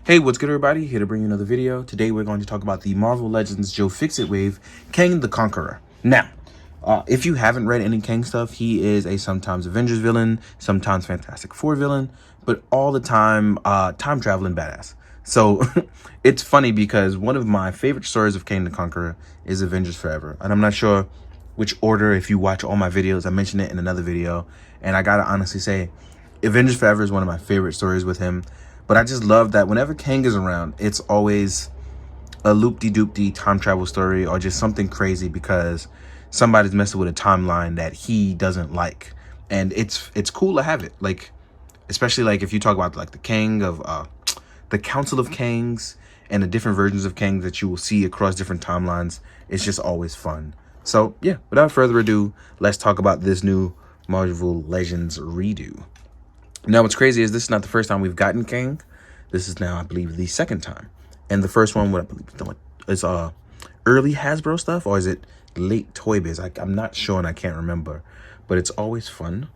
Hey, what's good, everybody? Here to bring you another video. Today we're going to talk about the Marvel Legends Joe Fixit wave, Kang the Conqueror. Now, if you haven't read any Kang stuff, he is a sometimes Avengers villain, sometimes Fantastic Four villain, but all the time time traveling badass. So it's funny because one of my favorite stories of Kang the Conqueror is Avengers Forever, and I'm not sure which order. If you watch all my videos, I mentioned it in another video, and I gotta honestly say, Avengers Forever is one of my favorite stories with him. But I just love that whenever Kang is around, it's always a loop-de-doop-de time travel story or just something crazy because somebody's messing with a timeline that he doesn't like. And it's cool to have it. Like, especially like if you talk about like the Kang of the Council of Kangs and the different versions of Kang that you will see across different timelines. It's just always fun. So yeah, without further ado, let's talk about this new Marvel Legends redo. Now, what's crazy is this is not the first time we've gotten Kang. This is now, I believe, the second time. And the first one, what I believe is early Hasbro stuff, or is it late Toy Biz? I'm not sure and I can't remember. But it's always fun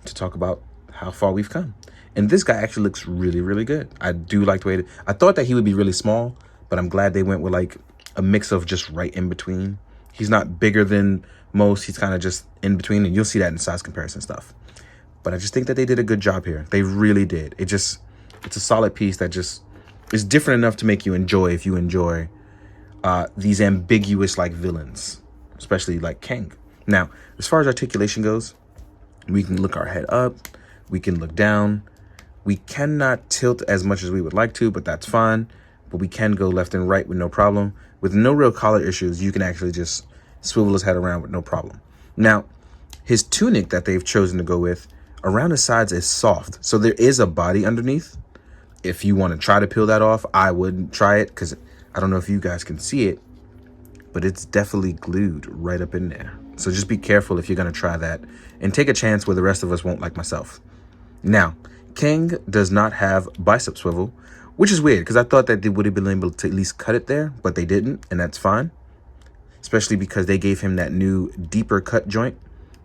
to talk about how far we've come. And this guy actually looks really, really good. I do like the way I thought that he would be really small, but I'm glad they went with like a mix of just right in between. He's not bigger than most. He's kind of just in between, and you'll see that in size comparison stuff. But I just think that they did a good job here. They really did. It's a solid piece that just is different enough to make you enjoy if you enjoy these ambiguous like villains, especially like Kang. Now, as far as articulation goes, we can look our head up, we can look down. We cannot tilt as much as we would like to, but that's fine. But we can go left and right with no problem. With no real collar issues, you can actually just swivel his head around with no problem. Now, his tunic that they've chosen to go with around the sides is soft, so there is a body underneath. If you want to try to peel that off, I wouldn't try it because I don't know if you guys can see it, but it's definitely glued right up in there. So just be careful if you're going to try that and take a chance where the rest of us won't, like myself. Now, Kang does not have bicep swivel, which is weird because I thought that they would have been able to at least cut it there, but they didn't, and that's fine, especially because they gave him that new deeper cut joint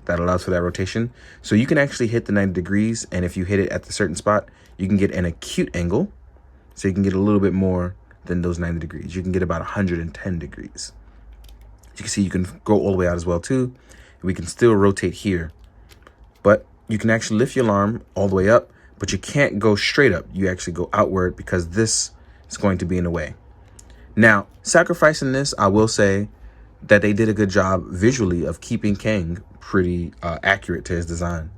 that allows for that rotation. So you can actually hit the 90 degrees, and if you hit it at the certain spot, you can get an acute angle. So you can get a little bit more than those 90 degrees. You can get about 110 degrees. As you can see, you can go all the way out as well too. We can still rotate here, but you can actually lift your arm all the way up, but you can't go straight up. You actually go outward because this is going to be in the way. Now, sacrificing this, I will say that they did a good job visually of keeping Kang pretty accurate to his design.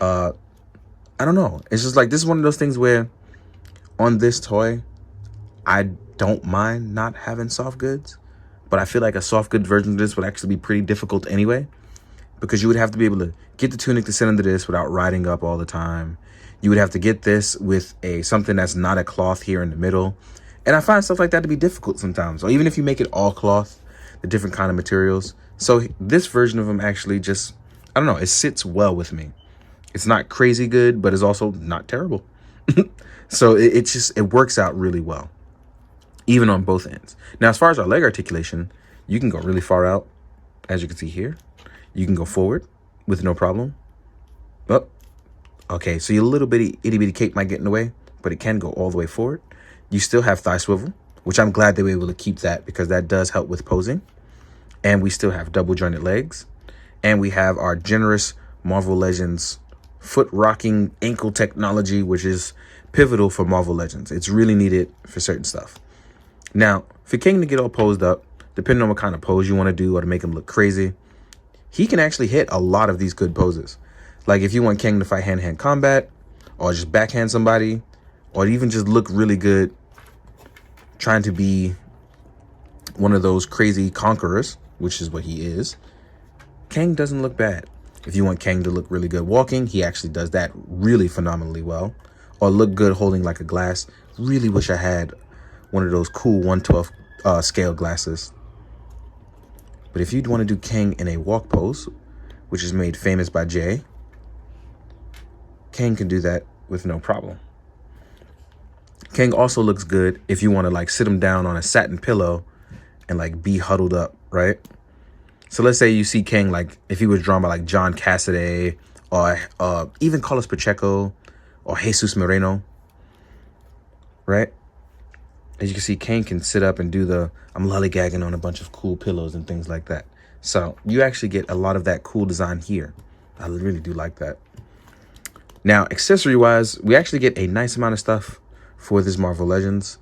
I don't know. It's just like, this is one of those things where on this toy, I don't mind not having soft goods, but I feel like a soft good version of this would actually be pretty difficult anyway, because you would have to be able to get the tunic to sit under this without riding up all the time. You would have to get this with something that's not a cloth here in the middle. And I find stuff like that to be difficult sometimes. Or even if you make it all cloth, the different kind of materials. So this version of him actually just, I don't know, it sits well with me. It's not crazy good, but it's also not terrible. So it works out really well, even on both ends. Now, as far as our leg articulation, you can go really far out, as you can see here. You can go forward with no problem. Oh, okay, so your little bitty itty bitty cape might get in the way, but it can go all the way forward. You still have thigh swivel, which I'm glad they were able to keep that because that does help with posing. And we still have double jointed legs. And we have our generous Marvel Legends foot rocking ankle technology, which is pivotal for Marvel Legends. It's really needed for certain stuff. Now, for Kang to get all posed up, depending on what kind of pose you want to do or to make him look crazy, he can actually hit a lot of these good poses. Like if you want Kang to fight hand-to-hand combat, or just backhand somebody, or even just look really good trying to be one of those crazy conquerors, which is what he is, Kang doesn't look bad. If you want Kang to look really good walking, he actually does that really phenomenally well. Or look good holding like a glass. Really wish I had one of those cool 1/12 scale glasses. But if you'd want to do Kang in a walk pose, which is made famous by Jay, Kang can do that with no problem. Kang also looks good if you want to like sit him down on a satin pillow and like be huddled up, right? So let's say you see Kang like if he was drawn by like John Cassaday or even Carlos Pacheco or Jesus Moreno, right? As you can see, Kang can sit up and do the I'm lollygagging on a bunch of cool pillows and things like that. So you actually get a lot of that cool design here. I really do like that. Now, accessory wise, we actually get a nice amount of stuff for this Marvel Legends.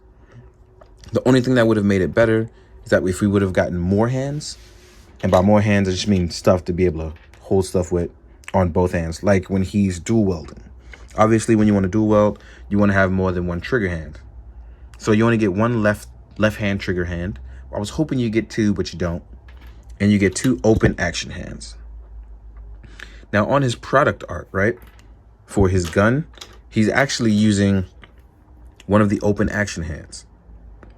The only thing that would have made it better is that if we would have gotten more hands, and by more hands, I just mean stuff to be able to hold stuff with on both hands, like when he's dual wielding. Obviously, when you want to dual wield, you want to have more than one trigger hand. So you only get one left hand trigger hand. I was hoping you get two, but you don't. And you get two open action hands. Now on his product art, right, for his gun, he's actually using one of the open action hands.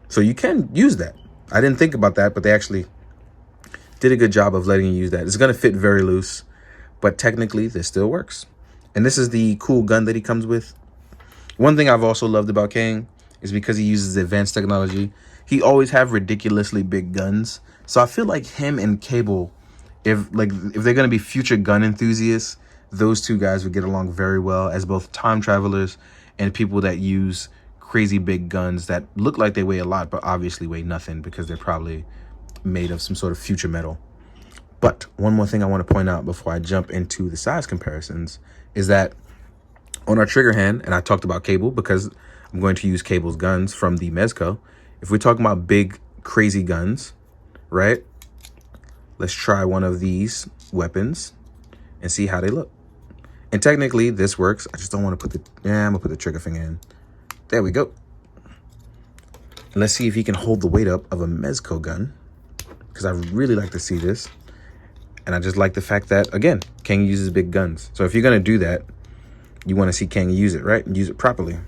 So you can use that. I didn't think about that, but they actually did a good job of letting you use that. It's going to fit very loose, but technically this still works. And this is the cool gun that he comes with. One thing I've also loved about Kang is because he uses advanced technology. He always have ridiculously big guns. So I feel like him and Cable, if they're going to be future gun enthusiasts, those two guys would get along very well as both time travelers and people that use crazy big guns that look like they weigh a lot, but obviously weigh nothing because they're probably made of some sort of future metal. But one more thing I want to point out before I jump into the size comparisons is that on our trigger hand, and I talked about Cable because I'm going to use Cable's guns from the Mezco. If we're talking about big, crazy guns, right? Let's try one of these weapons and see how they look. And technically, this works. I just don't want to put I'm going to put the trigger finger in. There we go. And let's see if he can hold the weight up of a Mezco gun, because I really like to see this. And I just like the fact that, again, Kang uses big guns. So if you're going to do that, you want to see Kang use it, right? And use it properly.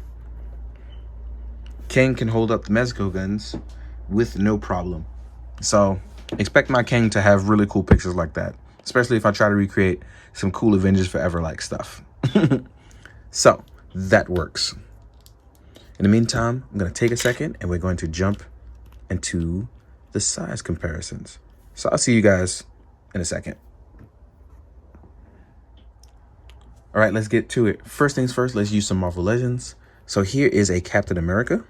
Kang can hold up the Mezco guns with no problem. So expect my Kang to have really cool pictures like that, especially if I try to recreate some cool Avengers Forever-like stuff. So that works. In the meantime, I'm going to take a second and we're going to jump into the size comparisons. So I'll see you guys in a second. All right, let's get to it. First things first, let's use some Marvel Legends. So here is a Captain America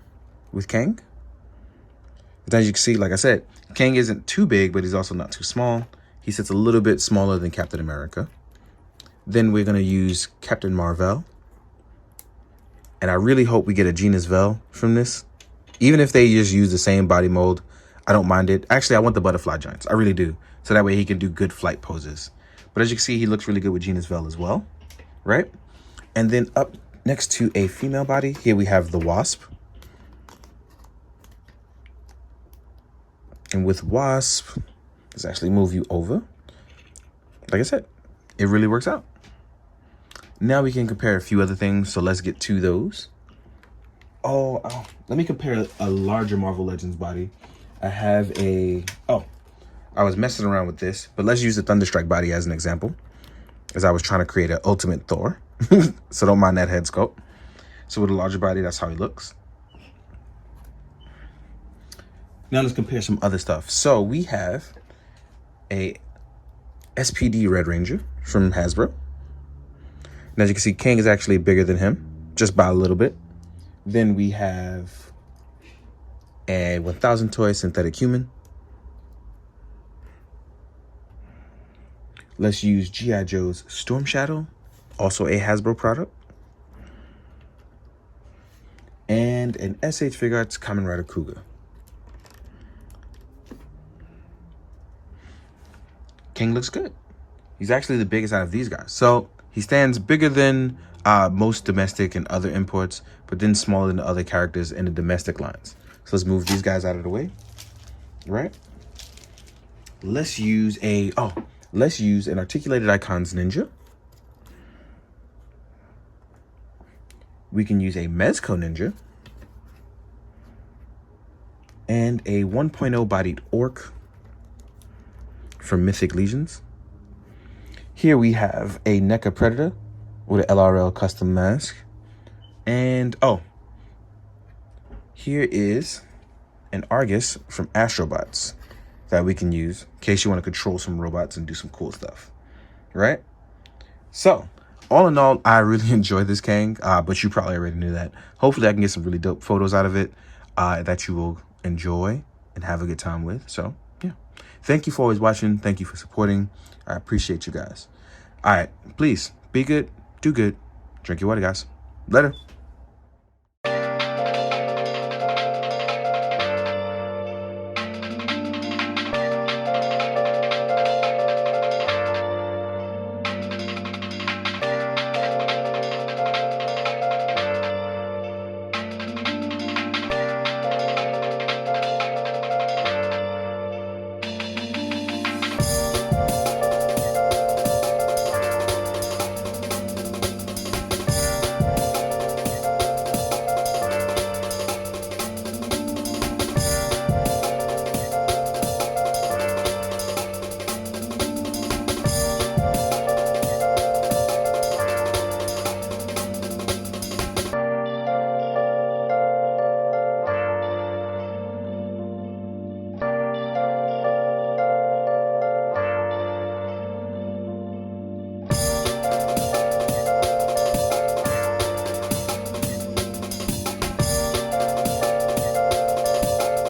with Kang. As you can see, like I said, Kang isn't too big, but he's also not too small. He sits a little bit smaller than Captain America. Then we're going to use Captain Marvel. And I really hope we get a Genus Vel from this. Even if they just use the same body mold, I don't mind it. Actually, I want the butterfly joints. I really do. So that way he can do good flight poses. But as you can see, he looks really good with Genus Vel as well, right? And then up next to a female body, here we have the Wasp. And with Wasp, let's actually move you over. Like I said, it really works out. Now we can compare a few other things, so let's get to those. Oh, let me compare a larger Marvel Legends body. I have I was messing around with this, but let's use the Thunderstrike body as an example, as I was trying to create an ultimate Thor. So don't mind that head sculpt. So with a larger body, that's how he looks. Now let's compare some other stuff. So we have a SPD Red Ranger from Hasbro. And as you can see, Kang is actually bigger than him, just by a little bit. Then we have a 1000 toy synthetic human. Let's use G.I. Joe's Storm Shadow, also a Hasbro product. And an SH Figuarts Kamen Rider Kuga. Kang looks good. He's actually the biggest out of these guys. So he stands bigger than most domestic and other imports, but then smaller than the other characters in the domestic lines. So let's move these guys out of the way, right? Let's use an Articulated Icons Ninja. We can use a Mezco Ninja. And a 1.0 bodied Orc from Mythic Legions. Here we have a NECA Predator with an LRL custom mask. And here is an Argus from Astrobots that we can use in case you want to control some robots and do some cool stuff, right? So all in all, I really enjoyed this Kang, but you probably already knew that. Hopefully I can get some really dope photos out of it. that you will enjoy and have a good time with. So yeah, thank you for always watching. Thank you for supporting. I appreciate you guys. All right, please be good, do good, drink your water, guys. Later.